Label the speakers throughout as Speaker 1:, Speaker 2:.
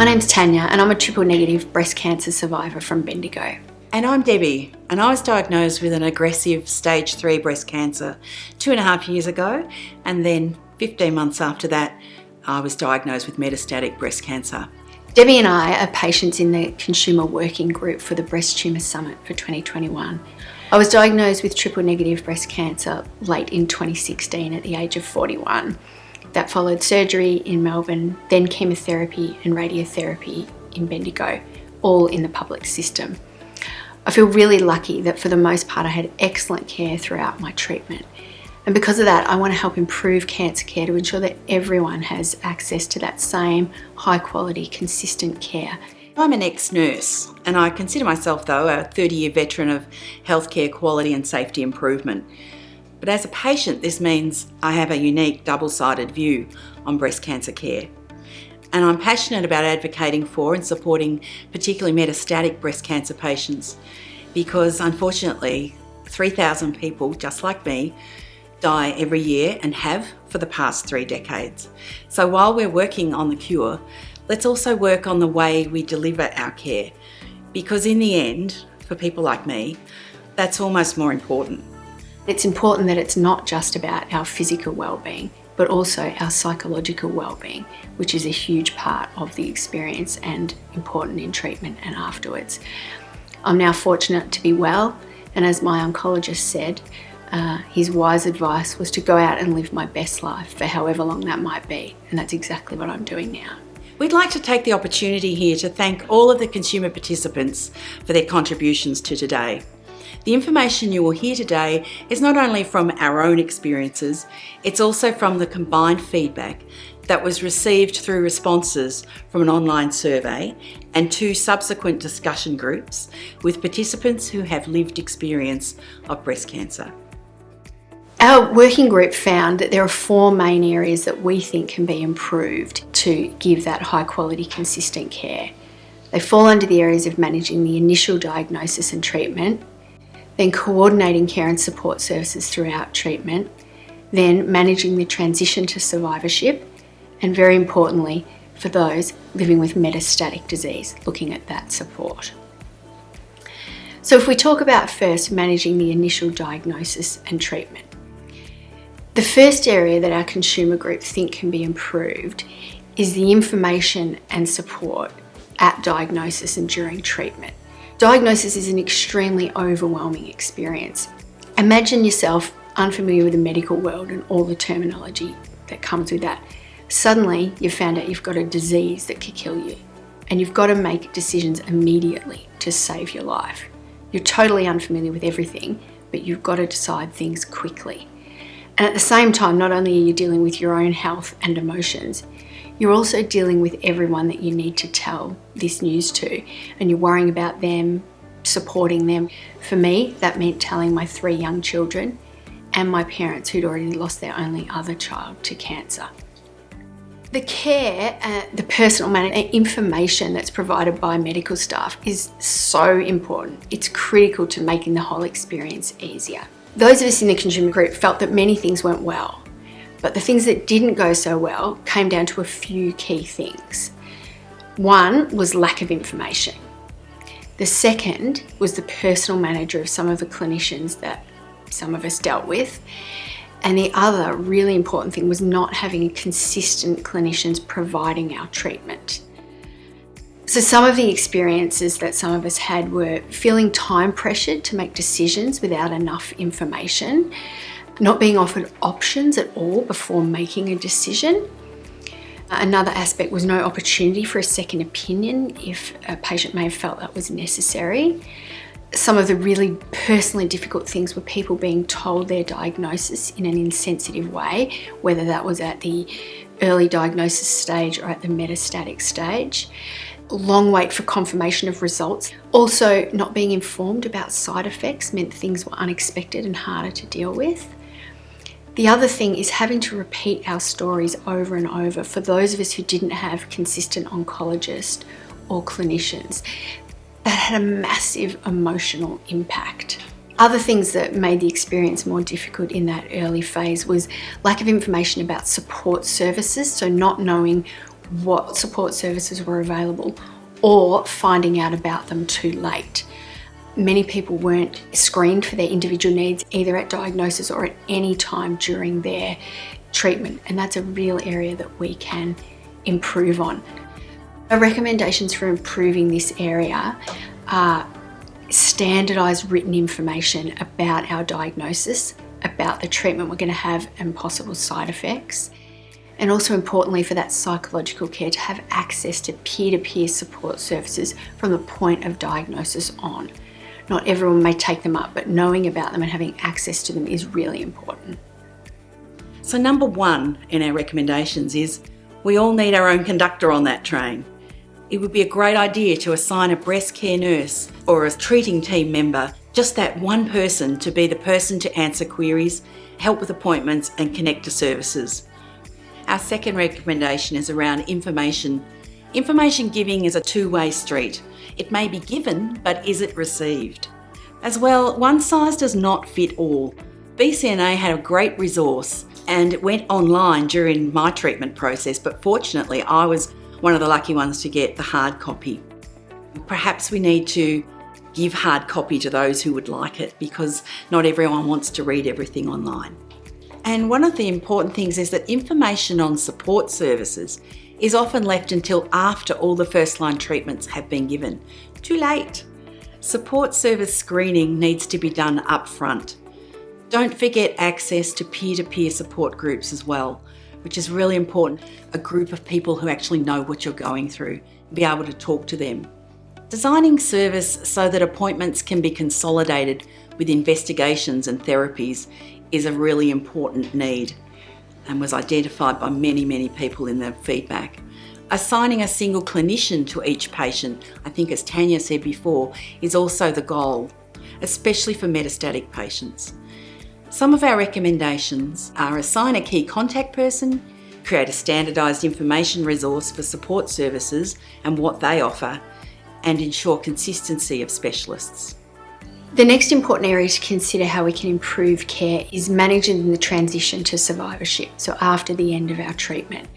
Speaker 1: My name's Tanya and I'm a triple negative breast cancer survivor from Bendigo.
Speaker 2: And I'm Debbie, and I was diagnosed with an aggressive stage 3 breast cancer 2.5 years ago, and then 15 months after that I was diagnosed with metastatic breast cancer.
Speaker 1: Debbie and I are patients in the Consumer Working Group for the Breast Tumour Summit for 2021. I was diagnosed with triple negative breast cancer late in 2016 at the age of 41. That followed surgery in Melbourne, then chemotherapy and radiotherapy in Bendigo, all in the public system. I feel really lucky that for the most part I had excellent care throughout my treatment. And because of that, I want to help improve cancer care to ensure that everyone has access to that same high quality, consistent care.
Speaker 2: I'm an ex-nurse, and I consider myself, though, a 30-year veteran of healthcare quality and safety improvement. But as a patient, this means I have a unique double-sided view on breast cancer care. And I'm passionate about advocating for and supporting particularly metastatic breast cancer patients because unfortunately 3,000 people just like me die every year and have for the past 3 decades. So while we're working on the cure, let's also work on the way we deliver our care, because in the end, for people like me, that's almost more important.
Speaker 1: It's important that it's not just about our physical well-being, but also our psychological well-being, which is a huge part of the experience and important in treatment and afterwards. I'm now fortunate to be well, and as my oncologist said, his wise advice was to go out and live my best life for however long that might be, and that's exactly what I'm doing now.
Speaker 2: We'd like to take the opportunity here to thank all of the consumer participants for their contributions to today. The information you will hear today is not only from our own experiences, it's also from the combined feedback that was received through responses from an online survey and 2 subsequent discussion groups with participants who have lived experience of breast cancer.
Speaker 1: Our working group found that there are 4 main areas that we think can be improved to give that high quality, consistent care. They fall under the areas of managing the initial diagnosis and treatment, then coordinating care and support services throughout treatment, then managing the transition to survivorship, and very importantly, for those living with metastatic disease, looking at that support. So if we talk about first managing the initial diagnosis and treatment, the first area that our consumer group think can be improved is the information and support at diagnosis and during treatment. Diagnosis is an extremely overwhelming experience. Imagine yourself unfamiliar with the medical world and all the terminology that comes with that. Suddenly, you've found out you've got a disease that could kill you, and you've got to make decisions immediately to save your life. You're totally unfamiliar with everything, but you've got to decide things quickly. And at the same time, not only are you dealing with your own health and emotions, you're also dealing with everyone that you need to tell this news to, and you're worrying about them, supporting them. For me, that meant telling my 3 young children and my parents who'd already lost their only other child to cancer. The care, the personal information that's provided by medical staff is so important. It's critical to making the whole experience easier. Those of us in the consumer group felt that many things went well, but the things that didn't go so well came down to a few key things. One was lack of information. The second was the personal manager of some of the clinicians that some of us dealt with. And the other really important thing was not having consistent clinicians providing our treatment. So some of the experiences that some of us had were feeling time pressured to make decisions without enough information, not being offered options at all before making a decision. Another aspect was no opportunity for a second opinion if a patient may have felt that was necessary. Some of the really personally difficult things were people being told their diagnosis in an insensitive way, whether that was at the early diagnosis stage or at the metastatic stage. Long wait for confirmation of results. Also, not being informed about side effects meant things were unexpected and harder to deal with. The other thing is having to repeat our stories over and over for those of us who didn't have consistent oncologists or clinicians. That had a massive emotional impact. Other things that made the experience more difficult in that early phase was lack of information about support services, so not knowing what support services were available or finding out about them too late. Many people weren't screened for their individual needs either at diagnosis or at any time during their treatment, and that's a real area that we can improve on. Our recommendations for improving this area are standardised written information about our diagnosis, about the treatment we're going to have and possible side effects, and also importantly for that psychological care to have access to peer-to-peer support services from the point of diagnosis on. Not everyone may take them up, but knowing about them and having access to them is really important.
Speaker 2: So number 1 in our recommendations is we all need our own conductor on that train. It would be a great idea to assign a breast care nurse or a treating team member, just that one person, to be the person to answer queries, help with appointments and connect to services. Our second recommendation is around information. Information giving is a two-way street. It may be given, but is it received? As well, one size does not fit all. BCNA had a great resource and it went online during my treatment process, but fortunately I was one of the lucky ones to get the hard copy. Perhaps we need to give hard copy to those who would like it, because not everyone wants to read everything online. And one of the important things is that information on support services is often left until after all the first-line treatments have been given. Too late. Support service screening needs to be done up front. Don't forget access to peer-to-peer support groups as well, which is really important. A group of people who actually know what you're going through, be able to talk to them. Designing service so that appointments can be consolidated with investigations and therapies is a really important need and was identified by many people in the feedback. Assigning a single clinician to each patient, I think as Tanya said before, is also the goal, especially for metastatic patients. Some of our recommendations are assign a key contact person, create a standardised information resource for support services and what they offer, and ensure consistency of specialists.
Speaker 1: The next important area to consider how we can improve care is managing the transition to survivorship, so after the end of our treatment.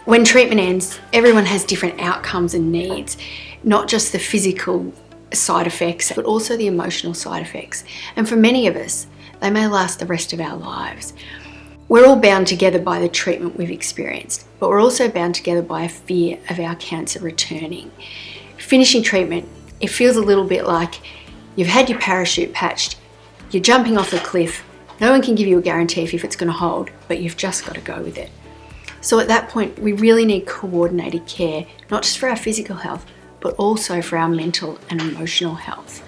Speaker 1: When treatment ends, everyone has different outcomes and needs, not just the physical side effects, but also the emotional side effects. And for many of us, they may last the rest of our lives. We're all bound together by the treatment we've experienced, but we're also bound together by a fear of our cancer returning. Finishing treatment, it feels a little bit like you've had your parachute patched, you're jumping off a cliff, no one can give you a guarantee if it's going to hold, but you've just got to go with it. So at that point, we really need coordinated care, not just for our physical health, but also for our mental and emotional health.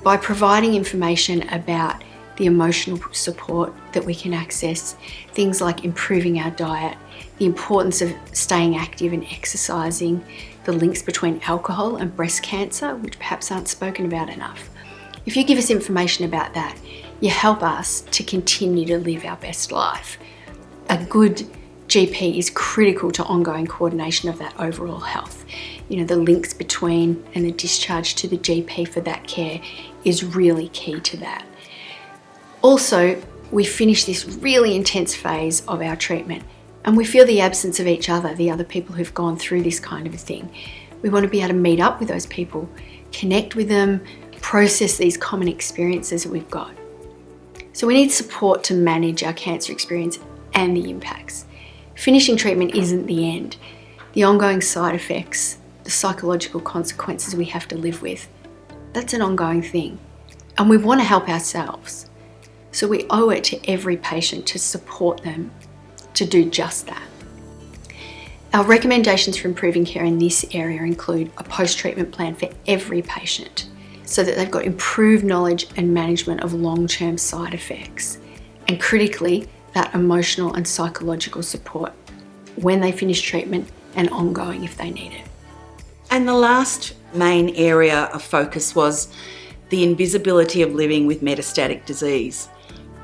Speaker 1: By providing information about the emotional support that we can access, things like improving our diet, the importance of staying active and exercising, the links between alcohol and breast cancer, which perhaps aren't spoken about enough. If you give us information about that, you help us to continue to live our best life. A good GP is critical to ongoing coordination of that overall health. The links between and the discharge to the GP for that care is really key to that. Also, we finish this really intense phase of our treatment and we feel the absence of each other, the other people who've gone through this kind of a thing. We want to be able to meet up with those people, connect with them, process these common experiences that we've got. So we need support to manage our cancer experience and the impacts. Finishing treatment isn't the end. The ongoing side effects, the psychological consequences we have to live with, that's an ongoing thing. And we want to help ourselves. So we owe it to every patient to support them to do just that. Our recommendations for improving care in this area include a post-treatment plan for every patient so that they've got improved knowledge and management of long-term side effects, and critically, that emotional and psychological support when they finish treatment and ongoing if they need it.
Speaker 2: And the last main area of focus was the invisibility of living with metastatic disease.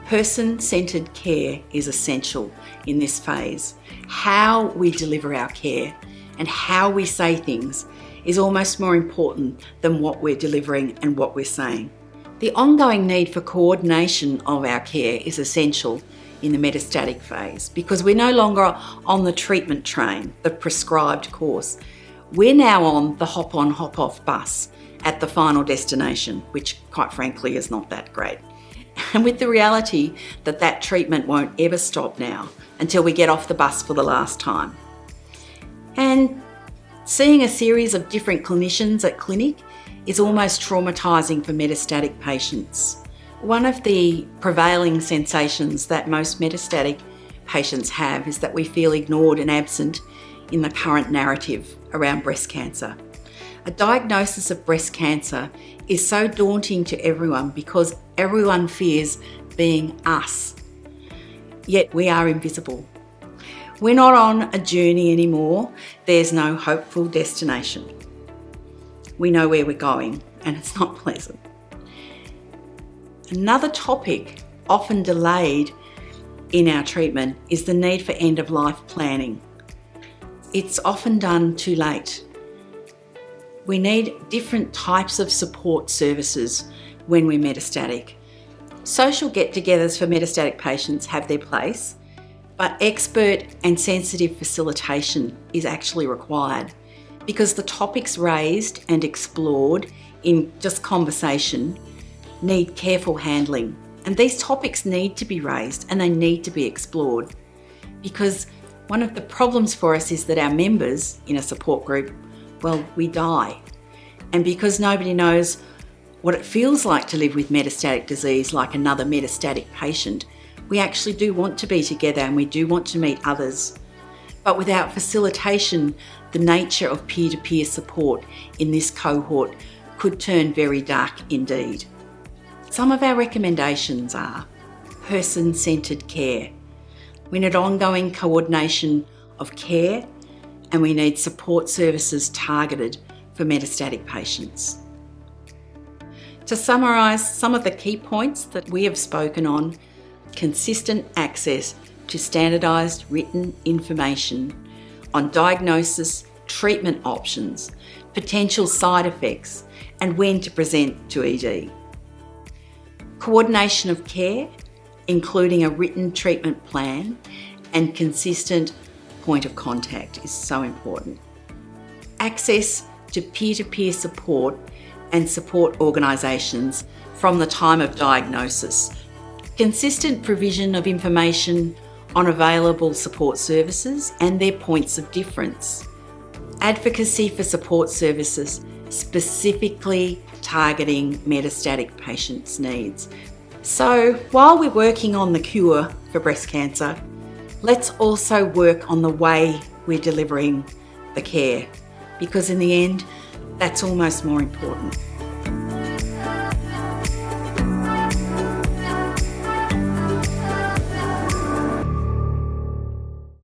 Speaker 2: Person-centred care is essential in this phase. How we deliver our care and how we say things is almost more important than what we're delivering and what we're saying. The ongoing need for coordination of our care is essential in the metastatic phase because we're no longer on the treatment train, the prescribed course. We're now on the hop-on, hop-off bus at the final destination, which quite frankly is not that great. And with the reality that that treatment won't ever stop now until we get off the bus for the last time. And seeing a series of different clinicians at clinic is almost traumatising for metastatic patients. One of the prevailing sensations that most metastatic patients have is that we feel ignored and absent in the current narrative around breast cancer. A diagnosis of breast cancer is so daunting to everyone because everyone fears being us. Yet we are invisible. We're not on a journey anymore. There's no hopeful destination. We know where we're going, and it's not pleasant. Another topic often delayed in our treatment is the need for end-of-life planning. It's often done too late. We need different types of support services when we're metastatic. Social get-togethers for metastatic patients have their place, but expert and sensitive facilitation is actually required because the topics raised and explored in just conversation need careful handling. And these topics need to be raised and they need to be explored because one of the problems for us is that our members in a support group, well, we die. And because nobody knows what it feels like to live with metastatic disease like another metastatic patient, we actually do want to be together and we do want to meet others. But without facilitation, the nature of peer-to-peer support in this cohort could turn very dark indeed. Some of our recommendations are person-centred care. We need ongoing coordination of care and we need support services targeted for metastatic patients. To summarise some of the key points that we have spoken on, consistent access to standardised written information on diagnosis, treatment options, potential side effects and when to present to ED. Coordination of care, including a written treatment plan and consistent point of contact is so important. Access to peer-to-peer support and support organisations from the time of diagnosis. Consistent provision of information on available support services and their points of difference. Advocacy for support services specifically targeting metastatic patients' needs. So while we're working on the cure for breast cancer, let's also work on the way we're delivering the care, because in the end, that's almost more important.